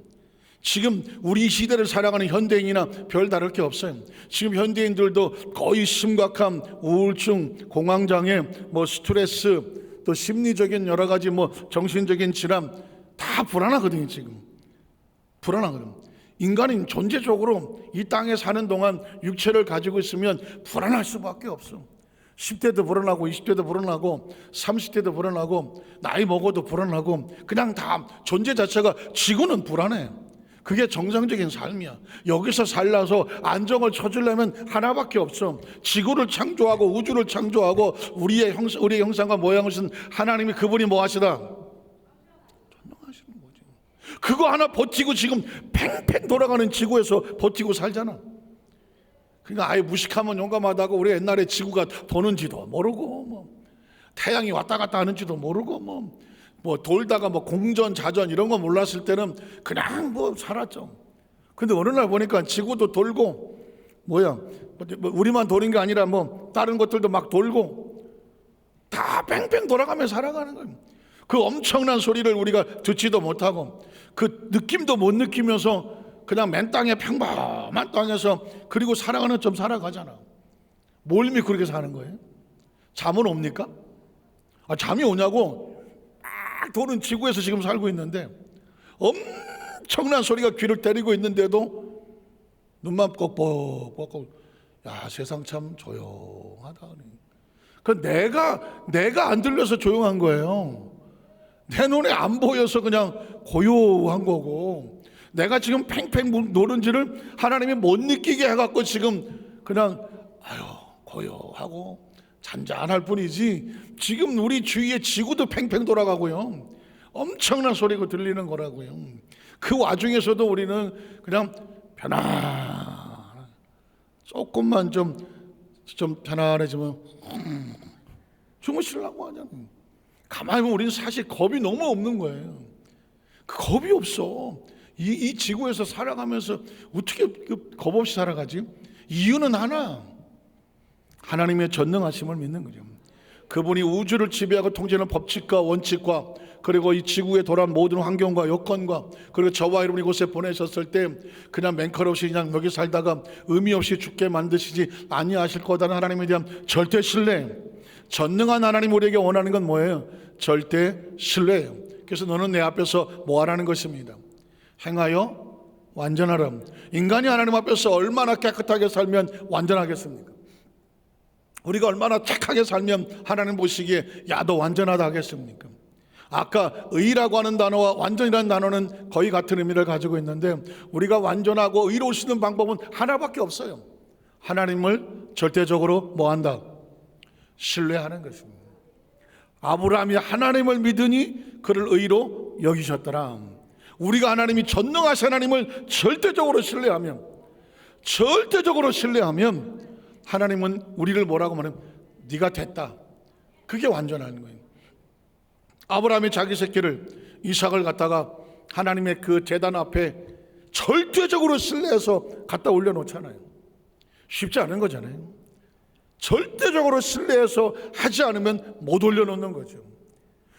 S1: 지금 우리 시대를 살아가는 현대인이나 별 다를 게 없어요. 지금 현대인들도 거의 심각한 우울증, 공황장애, 스트레스, 또 심리적인 여러 가지 정신적인 질환 다 불안하거든요. 지금 불안하거든요. 인간은 존재적으로 이 땅에 사는 동안 육체를 가지고 있으면 불안할 수밖에 없어. 10대도 불안하고 20대도 불안하고 30대도 불안하고 나이 먹어도 불안하고, 그냥 다 존재 자체가, 지구는 불안해. 그게 정상적인 삶이야. 여기서 살라서 안정을 찾으려면 하나밖에 없어. 지구를 창조하고 우주를 창조하고 우리의 형상과 모양을 쓴 하나님이, 그분이 뭐 하시다? 전능하시는 거지. 그거 하나 버티고 지금 팽팽 돌아가는 지구에서 버티고 살잖아. 그러니까 아예 무식하면 용감하다고, 우리 옛날에 지구가 도는지도 모르고 태양이 왔다 갔다 하는지도 모르고 돌다가 공전 자전 이런 거 몰랐을 때는 그냥 살았죠. 근데 어느 날 보니까 지구도 돌고 우리만 도는 게 아니라 다른 것들도 막 돌고 다 뺑뺑 돌아가며 살아가는 거예요. 그 엄청난 소리를 우리가 듣지도 못하고 그 느낌도 못 느끼면서 그냥 맨 땅에 평범한 땅에서, 그리고 살아가는 좀 살아가잖아. 뭘 믿고 그렇게 사는 거예요? 잠은 옵니까? 잠이 오냐고. 막 도는 지구에서 지금 살고 있는데 엄청난 소리가 귀를 때리고 있는데도 눈만 뻑뻑, 세상 참 조용하다. 그 내가 안 들려서 조용한 거예요. 내 눈에 안 보여서 그냥 고요한 거고, 내가 지금 팽팽 노는지를 하나님이 못 느끼게 해갖고 지금 그냥 고요하고 잔잔할 뿐이지, 지금 우리 주위에 지구도 팽팽 돌아가고요, 엄청난 소리가 들리는 거라고요. 그 와중에서도 우리는 그냥 조금만 좀 편안해지면 주무시려고 하잖아요. 가만히 보면 우리는 사실 겁이 너무 없는 거예요. 그 겁이 없어. 이 지구에서 살아가면서 어떻게 겁 없이 살아가지? 이유는 하나, 하나님의 전능하심을 믿는 거죠. 그분이 우주를 지배하고 통제하는 법칙과 원칙과, 그리고 이 지구에 돌아온 모든 환경과 여건과, 그리고 저와 여러분이 이곳에 보내셨을 때 그냥 맹컬없이 그냥 여기 살다가 의미 없이 죽게 만드시지 아니하실 거다는 하나님에 대한 절대 신뢰. 전능한 하나님 우리에게 원하는 건 뭐예요? 절대 신뢰예요. 그래서 너는 내 앞에서 뭐 하라는 것입니다. 행하여 완전하라. 인간이 하나님 앞에서 얼마나 깨끗하게 살면 완전하겠습니까? 우리가 얼마나 착하게 살면 하나님 보시기에 야, 너 완전하다 하겠습니까? 아까 의라고 하는 단어와 완전이라는 단어는 거의 같은 의미를 가지고 있는데, 우리가 완전하고 의로울 수 있는 방법은 하나밖에 없어요. 하나님을 절대적으로 뭐 한다? 신뢰하는 것입니다. 아브라함이 하나님을 믿으니 그를 의로 여기셨더라. 우리가 하나님이 전능하신 하나님을 절대적으로 신뢰하면 하나님은 우리를 뭐라고 말하면 네가 됐다. 그게 완전한 거예요. 아브라함이 자기 새끼를 이삭을 갖다가 하나님의 그 제단 앞에 절대적으로 신뢰해서 갖다 올려놓잖아요. 쉽지 않은 거잖아요. 절대적으로 신뢰해서 하지 않으면 못 올려놓는 거죠.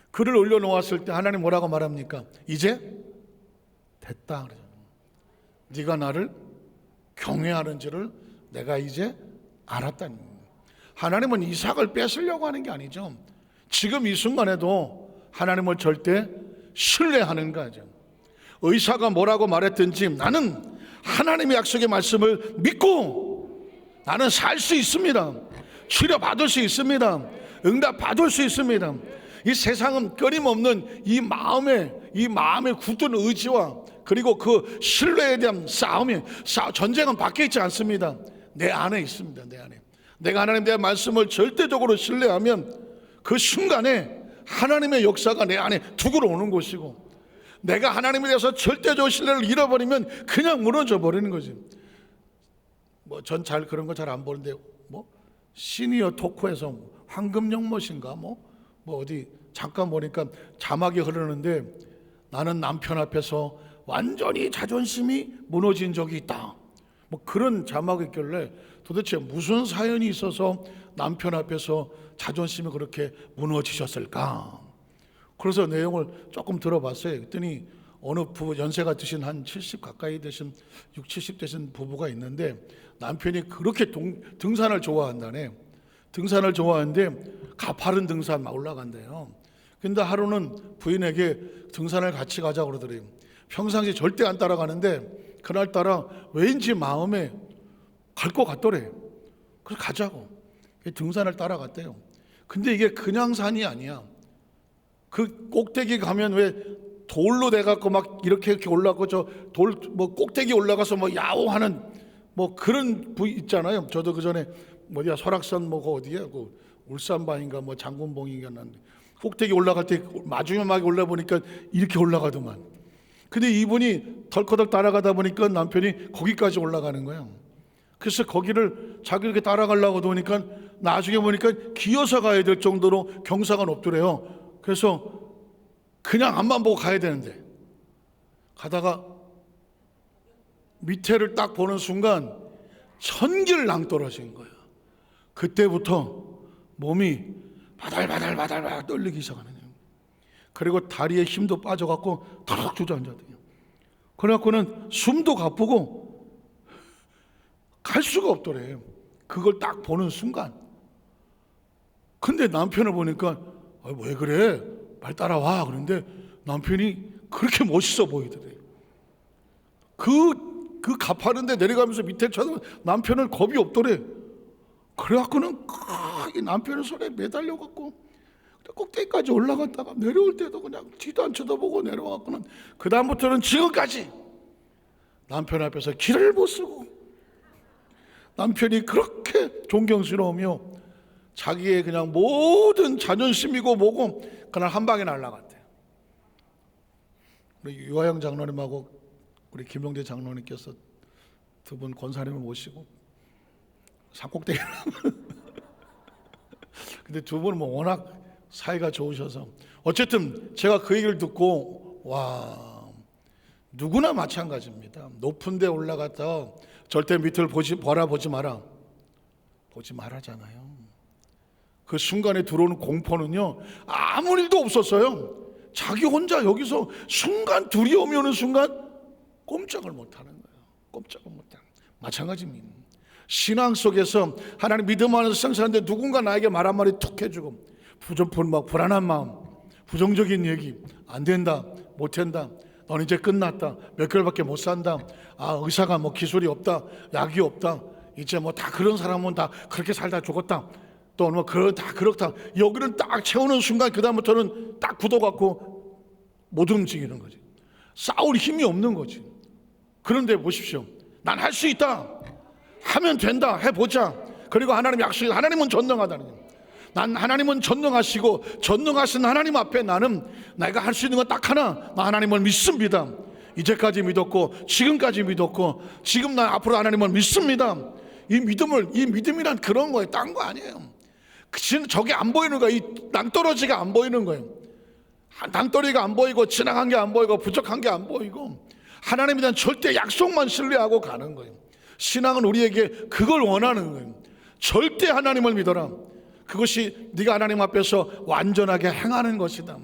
S1: 그를 올려놓았을 때 하나님 뭐라고 말합니까? 이제 됐다 그래요. 네가 나를 경외하는지를 내가 이제 알았다는 거예요. 하나님은 이삭을 뺏으려고 하는 게 아니죠. 지금 이 순간에도 하나님을 절대 신뢰하는 거죠. 의사가 뭐라고 말했든지 나는 하나님의 약속의 말씀을 믿고 나는 살 수 있습니다. 치료받을 수 있습니다. 응답 받을 수 있습니다. 이 세상은 끊임없는 이 마음의 굳은 의지와, 그리고 그 신뢰에 대한 전쟁은 밖에 있지 않습니다. 내 안에 있습니다. 내 안에. 내가 하나님에 대한 말씀을 절대적으로 신뢰하면 그 순간에 하나님의 역사가 내 안에 둑으로 오는 것이고, 내가 하나님에 대해서 절대적으로 신뢰를 잃어버리면 그냥 무너져 버리는 거지. 전 잘 그런 거 잘 안 보는데 시니어 토크에서 황금영모신가 어디 잠깐 보니까 자막이 흐르는데, 나는 남편 앞에서 완전히 자존심이 무너진 적이 있다. 그런 자막이 있길래 도대체 무슨 사연이 있어서 남편 앞에서 자존심이 그렇게 무너지셨을까? 그래서 내용을 조금 들어봤어요. 그랬더니 어느 부부, 연세가 드신 한 70 가까이 되신 60, 70 되신 부부가 있는데, 남편이 그렇게 등산을 좋아한다네. 등산을 좋아하는데 가파른 등산 막 올라간대요. 근데 하루는 부인에게 등산을 같이 가자고 그러더래요. 평상시 절대 안 따라가는데 그날따라 왠지 마음에 갈 것 같더래. 그래서 가자고 등산을 따라갔대요. 근데 이게 그냥 산이 아니야. 그 꼭대기 가면 왜 돌로 돼갖고 막 이렇게 올라가고 저 돌 꼭대기 올라가서 야호하는 그런 부위 있잖아요. 저도 그 전에 설악산 어디야 그 울산바인가 장군봉인가 꼭대기 올라갈 때 마지막에 올라보니까 이렇게 올라가더만. 근데 이분이 덜커덕 따라가다 보니까 남편이 거기까지 올라가는 거예요. 그래서 거기를 자기 이렇게 따라가려고 보니까 나중에 보니까 기어서 가야 될 정도로 경사가 높더래요. 그래서 그냥 앞만 보고 가야 되는데 가다가 밑에를 딱 보는 순간 천길랑 떨어진 거예요. 그때부터 몸이 바달바달 떨리기 시작하네요. 그리고 다리에 힘도 빠져갖고 턱 주저앉았대요. 그래갖고는 숨도 가쁘고 갈 수가 없더래요. 그걸 딱 보는 순간. 근데 남편을 보니까 왜 그래? 말 따라와. 그런데 남편이 그렇게 멋있어 보이더래요. 그 가파른데 내려가면서 밑에 쳐다보면 남편은 겁이 없더래. 그래갖고는 이 남편의 손에 매달려갖고 꼭대기까지 올라갔다가 내려올 때도 그냥 뒤도 안 쳐다보고 내려와갖고는 그 다음부터는 지금까지 남편 앞에서 길을 못 쓰고 남편이 그렇게 존경스러우며 자기의 그냥 모든 자존심이고 뭐고 그날 한 방에 날아갔대요. 우리 유아영 장로님하고 우리 김용대 장로님께서 두 분 권사님을 모시고 산꼭대기를 근데 두 분은 뭐 워낙 사이가 좋으셔서 어쨌든 제가 그 얘기를 듣고 와, 누구나 마찬가지입니다. 높은 데 올라갔다 절대 밑을 바라보지 마라. 보지 말아잖아요. 그 순간에 들어오는 공포는요, 아무 일도 없었어요. 자기 혼자 여기서 순간 두려움이 오는 순간 꼼짝을 못하는 거예요. 꼼짝을 못하는. 마찬가지입니다. 신앙 속에서 하나님 믿음 안에서 생사하는데 누군가 나에게 말 한마디 툭 해주고 막 불안한 마음, 부정적인 얘기, 안 된다, 못 한다, 넌 이제 끝났다, 몇 개월밖에 못 산다, 의사가 뭐 기술이 없다, 약이 없다, 이제 뭐 다 그런 사람은 다 그렇게 살다 죽었다, 또 뭐 다 그렇다, 여기를 딱 채우는 순간 그 다음부터는 딱 굳어갖고 못 움직이는 거지. 싸울 힘이 없는 거지. 그런데 보십시오, 난 할 수 있다, 하면 된다, 해보자. 그리고 하나님 약속이, 하나님은 전능하다는 거예요. 난 하나님은 전능하시고 전능하신 하나님 앞에 나는 내가 할 수 있는 건 딱 하나, 나 하나님을 믿습니다. 이제까지 믿었고 지금까지 믿었고 지금 나 앞으로 하나님을 믿습니다. 이 믿음이란 그런 거예요. 딴 거 아니에요. 저게 안 보이는 거예요. 이 낭떠러지가 안 보이는 거예요. 낭떠러지가 안 보이고 지나간 게 안 보이고 부족한 게 안 보이고 하나님에 대한 절대 약속만 신뢰하고 가는 거예요. 신앙은 우리에게 그걸 원하는 거예요. 절대 하나님을 믿어라. 그것이 네가 하나님 앞에서 완전하게 행하는 것이다.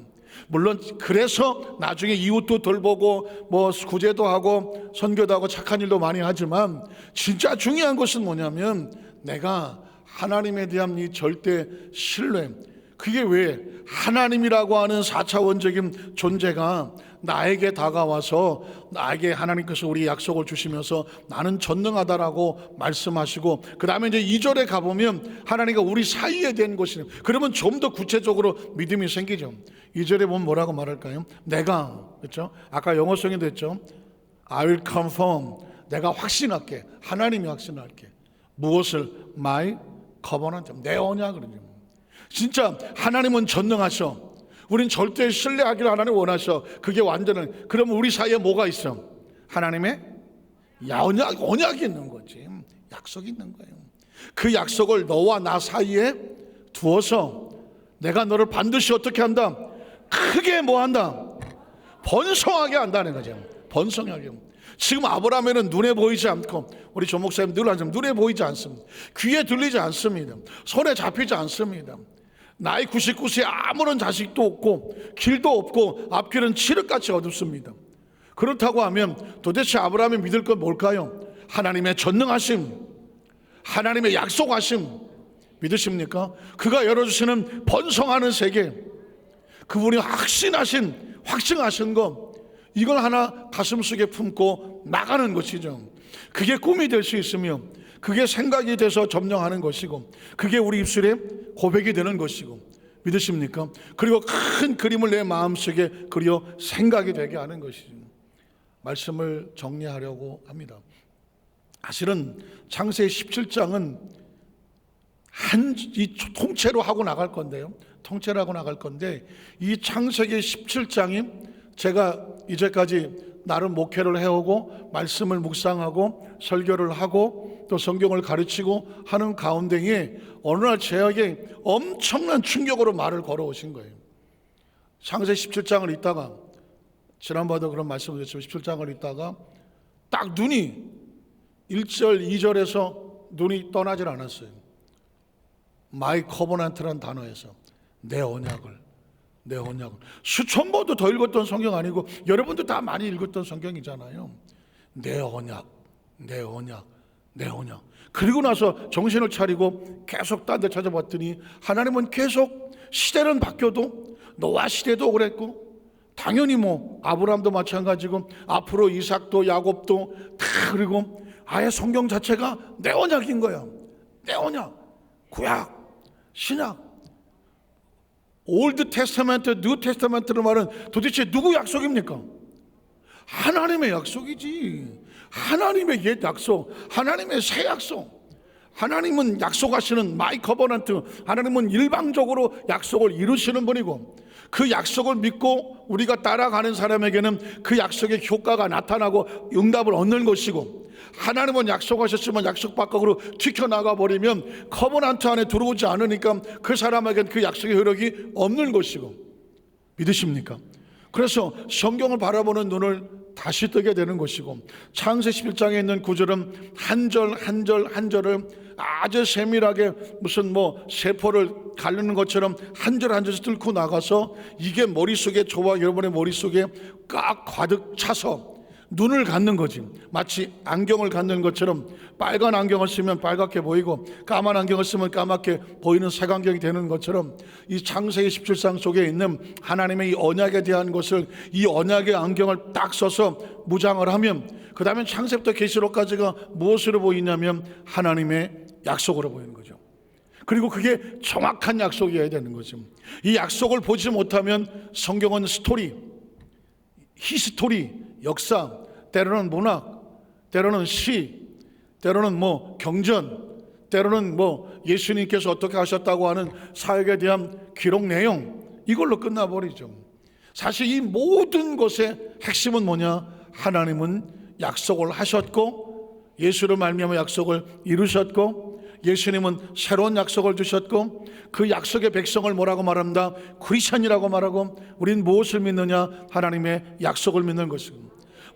S1: 물론 그래서 나중에 이웃도 돌보고 뭐 구제도 하고 선교도 하고 착한 일도 많이 하지만 진짜 중요한 것은 뭐냐면 내가 하나님에 대한 이 절대 신뢰, 그게 왜 하나님이라고 하는 4차원적인 존재가 나에게 다가와서 나에게 하나님께서 우리 약속을 주시면서 나는 전능하다라고 말씀하시고 그 다음에 이제 2절에 가보면 하나님과 우리 사이에 된 것이네요. 그러면 좀 더 구체적으로 믿음이 생기죠. 2절에 보면 뭐라고 말할까요? 내가, 그렇죠? 아까 영어 성에도 했죠. I will confirm, 내가 확신할게. 하나님이 확신할게. 무엇을? My covenant, 내 언약을. 진짜 하나님은 전능하셔. 우린 절대 신뢰하기를 하나님 원하셔. 그게 완전한. 그러면 우리 사이에 뭐가 있어? 하나님의 언약이 있는 거지. 약속이 있는 거예요. 그 약속을 너와 나 사이에 두어서 내가 너를 반드시 어떻게 한다? 크게 뭐 한다? 번성하게 한다는 거죠. 번성하게. 지금 아브라함에는 눈에 보이지 않고 우리 조 목사님 늘 하지만 눈에 보이지 않습니다. 귀에 들리지 않습니다. 손에 잡히지 않습니다. 나이 99세에 아무런 자식도 없고 길도 없고 앞길은 칠흑같이 어둡습니다. 그렇다고 하면 도대체 아브라함이 믿을 건 뭘까요? 하나님의 전능하심, 하나님의 약속하심 믿으십니까? 그가 열어주시는 번성하는 세계, 그분이 확증하신 것, 이걸 하나 가슴속에 품고 나가는 것이죠. 그게 꿈이 될 수 있으며 그게 생각이 돼서 점령하는 것이고 그게 우리 입술에 고백이 되는 것이고 믿으십니까? 그리고 큰 그림을 내 마음속에 그려 생각이 되게 하는 것이죠. 말씀을 정리하려고 합니다. 사실은 창세기 17장은 이 통째로 하고 나갈 건데요. 통째로 하고 나갈 건데 이 창세기 17장이 제가 이제까지 나름 목회를 해오고 말씀을 묵상하고 설교를 하고 또 성경을 가르치고 하는 가운데에 어느 날 제에게 엄청난 충격으로 말을 걸어오신 거예요. 창세기 17장을 읽다가 지난번에도 그런 말씀을 드렸지만 17장을 읽다가 딱 눈이 1절 2절에서 눈이 떠나질 않았어요. 마이 커버넌트라는 단어에서 내 언약을 수천 번도 더 읽었던 성경 아니고 여러분도 다 많이 읽었던 성경이잖아요. 내 언약. 그리고 나서 정신을 차리고 계속 딴 데 찾아봤더니 하나님은 계속 시대는 바뀌어도 노아 시대도 그랬고 당연히 뭐 아브라함도 마찬가지고 앞으로 이삭도 야곱도 다 그리고 아예 성경 자체가 내 언약인 거야. 내 언약. 구약, 신약, 올드 테스타멘트, 뉴 테스타멘트를 말은 도대체 누구 약속입니까? 하나님의 약속이지. 하나님의 옛 약속, 하나님의 새 약속. 하나님은 약속하시는 마이 커버넌트, 하나님은 일방적으로 약속을 이루시는 분이고, 그 약속을 믿고 우리가 따라가는 사람에게는 그 약속의 효과가 나타나고 응답을 얻는 것이고, 하나님은 약속하셨지만 약속 밖으로 튀겨나가 버리면 커버넌트 안에 들어오지 않으니까 그 사람에게는 그 약속의 효력이 없는 것이고, 믿으십니까? 그래서 성경을 바라보는 눈을 다시 뜨게 되는 것이고, 창세기 11장에 있는 구절은 한 절 한 절을 아주 세밀하게 무슨 세포를 가르는 것처럼 한 절 한 절씩 뚫고 나가서 이게 머릿속에, 저와 여러분의 머릿속에 꽉 가득 차서 눈을 갖는 거지. 마치 안경을 갖는 것처럼 빨간 안경을 쓰면 빨갛게 보이고 까만 안경을 쓰면 까맣게 보이는 색안경이 되는 것처럼, 이 창세기 17장 속에 있는 하나님의 이 언약에 대한 것을, 이 언약의 안경을 딱 써서 무장을 하면, 그 다음에 창세부터 계시록까지가 무엇으로 보이냐면 하나님의 약속으로 보이는 거죠. 그리고 그게 정확한 약속이어야 되는 거죠. 이 약속을 보지 못하면 성경은 스토리, 히스토리, 역사, 때로는 문학, 때로는 시, 때로는 경전, 때로는 예수님께서 어떻게 하셨다고 하는 사역에 대한 기록 내용, 이걸로 끝나버리죠. 사실 이 모든 것의 핵심은 뭐냐? 하나님은 약속을 하셨고, 예수를 말미암아 약속을 이루셨고, 예수님은 새로운 약속을 주셨고, 그 약속의 백성을 뭐라고 말합니다? 크리스천이라고 말하고, 우린 무엇을 믿느냐? 하나님의 약속을 믿는 것입니다.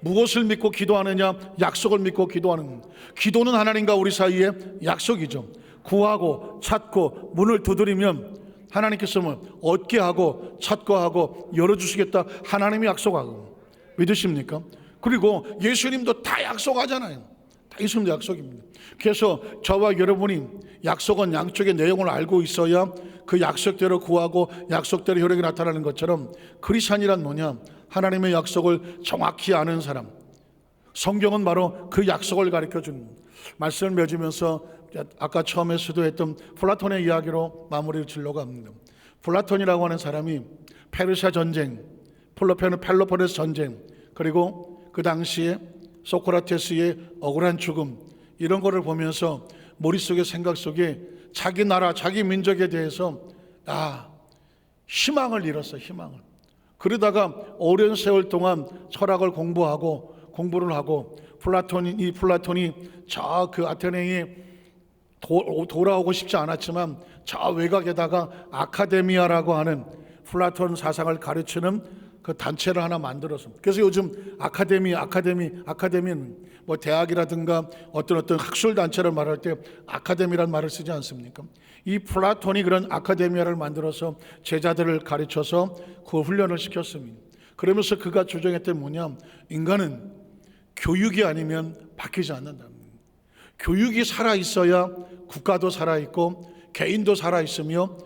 S1: 무엇을 믿고 기도하느냐? 약속을 믿고 기도하는. 기도는 하나님과 우리 사이의 약속이죠. 구하고 찾고 문을 두드리면 하나님께서 얻게 하고 찾고 하고 열어주시겠다, 하나님이 약속하고. 믿으십니까? 그리고 예수님도 다 약속하잖아요. 다 예수님도 약속입니다. 그래서 저와 여러분이 약속은 양쪽의 내용을 알고 있어야 그 약속대로 구하고 약속대로 효력이 나타나는 것처럼, 크리스찬이란 뭐냐? 하나님의 약속을 정확히 아는 사람. 성경은 바로 그 약속을 가르쳐주는, 말씀을 맺으면서 아까 처음에 수도했던 플라톤의 이야기로 마무리를 지려고 합니다. 플라톤이라고 하는 사람이 페르시아 전쟁, 펠로포네스 전쟁, 그리고 그 당시에 소크라테스의 억울한 죽음, 이런 거를 보면서 머릿속에, 생각 속에 자기 나라, 자기 민족에 대해서 희망을 잃었어요. 희망을. 그러다가 오랜 세월 동안 철학을 공부를 하고 플라톤이 저 그 아테네에 돌아오고 싶지 않았지만 저 외곽에다가 아카데미아라고 하는 플라톤 사상을 가르치는 그 단체를 하나 만들어서, 그래서 요즘 아카데미는 대학이라든가 어떤 학술 단체를 말할 때 아카데미라는 말을 쓰지 않습니까? 이 플라톤이 그런 아카데미아를 만들어서 제자들을 가르쳐서 그 훈련을 시켰습니다. 그러면서 그가 주장했던 뭐냐? 인간은 교육이 아니면 바뀌지 않는다. 교육이 살아있어야 국가도 살아있고 개인도 살아있으며,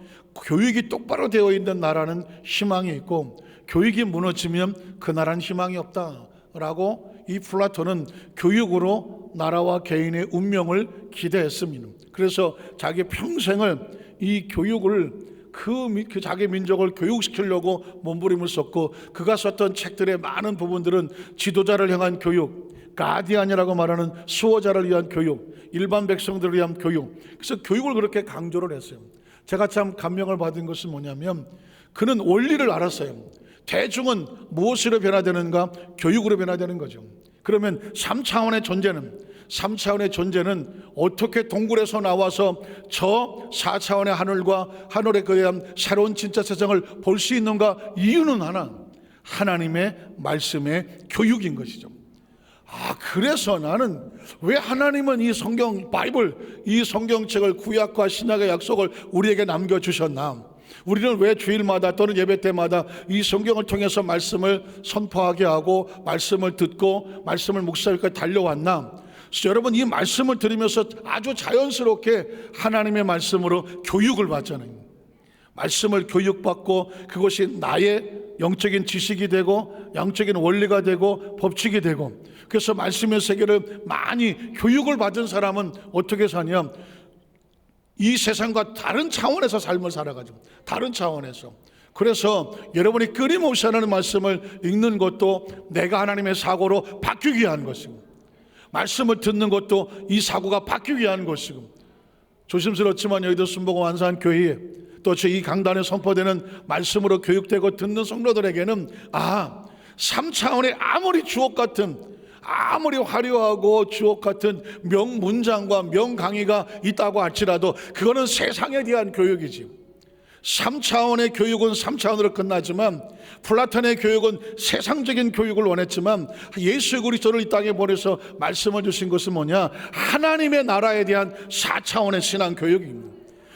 S1: 교육이 똑바로 되어 있는 나라는 희망이 있고, 교육이 무너지면 그 나라는 희망이 없다라고 이 플라톤은 교육으로 나라와 개인의 운명을 기대했습니다. 그래서 자기 평생을 이 교육을 그 자기 민족을 교육시키려고 몸부림을 썼고, 그가 썼던 책들의 많은 부분들은 지도자를 향한 교육, 가디안이라고 말하는 수호자를 위한 교육, 일반 백성들을 위한 교육, 그래서 교육을 그렇게 강조를 했어요. 제가 참 감명을 받은 것은 뭐냐면, 그는 원리를 알았어요. 대중은 무엇으로 변화되는가? 교육으로 변화되는 거죠. 그러면 3차원의 존재는 어떻게 동굴에서 나와서 저 4차원의 하늘에 의한 새로운 진짜 세상을 볼 수 있는가? 이유는 하나님의 말씀의 교육인 것이죠. 그래서 나는 왜 하나님은 이 이 성경책을, 구약과 신약의 약속을 우리에게 남겨주셨나? 우리는 왜 주일마다 또는 예배 때마다 이 성경을 통해서 말씀을 선포하게 하고 말씀을 듣고 말씀을 묵상하기까지 달려왔나? 여러분, 이 말씀을 들으면서 아주 자연스럽게 하나님의 말씀으로 교육을 받잖아요. 말씀을 교육받고 그것이 나의 영적인 지식이 되고 영적인 원리가 되고 법칙이 되고, 그래서 말씀의 세계를 많이 교육을 받은 사람은 어떻게 사냐? 이 세상과 다른 차원에서 삶을 살아가죠. 다른 차원에서. 그래서 여러분이 끊임없이 하나님의 말씀을 읽는 것도 내가 하나님의 사고로 바뀌기 위한 것이고, 말씀을 듣는 것도 이 사고가 바뀌기 위한 것이고, 조심스럽지만 여의도 순복음 완산 교회에 또 이 강단에 선포되는 말씀으로 교육되고 듣는 성도들에게는 3차원의 아무리 주옥 같은, 아무리 화려하고 주옥 같은 명문장과 명강의가 있다고 할지라도 그거는 세상에 대한 교육이지. 3차원의 교육은 3차원으로 끝나지만, 플라톤의 교육은 세상적인 교육을 원했지만, 예수 그리스도를 이 땅에 보내서 말씀을 주신 것은 뭐냐? 하나님의 나라에 대한 4차원의 신앙 교육입니다.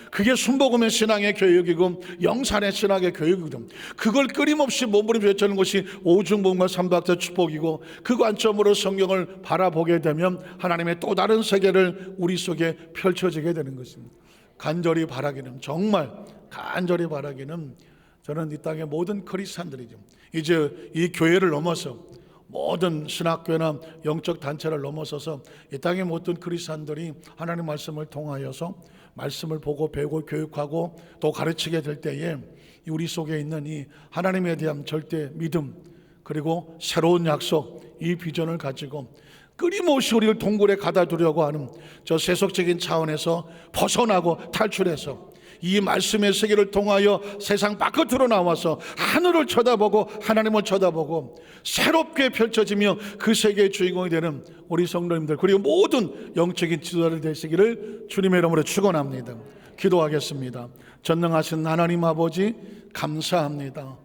S1: 그게 순복음의 신앙의 교육이고 영산의 신앙의 교육이고, 그걸 끊임없이 몸부림쳐 외치는 것이 오중복음과 삼박자 축복이고, 그 관점으로 성경을 바라보게 되면 하나님의 또 다른 세계를 우리 속에 펼쳐지게 되는 것입니다. 간절히 바라기는, 정말 간절히 바라기는, 저는 이 땅의 모든 크리스찬들이죠, 이제 이 교회를 넘어서 모든 신학교나 영적 단체를 넘어서서 이 땅의 모든 크리스찬들이 하나님 말씀을 통하여서 말씀을 보고 배우고 교육하고 또 가르치게 될 때에 우리 속에 있는 이 하나님에 대한 절대 믿음, 그리고 새로운 약속, 이 비전을 가지고 끊임없이 우리를 동굴에 가다두려고 하는 저 세속적인 차원에서 벗어나고 탈출해서 이 말씀의 세계를 통하여 세상 바깥으로 나와서 하늘을 쳐다보고 하나님을 쳐다보고 새롭게 펼쳐지며 그 세계의 주인공이 되는 우리 성도님들, 그리고 모든 영적인 지도자들 되시기를 주님의 이름으로 축원합니다. 기도하겠습니다. 전능하신 하나님 아버지, 감사합니다.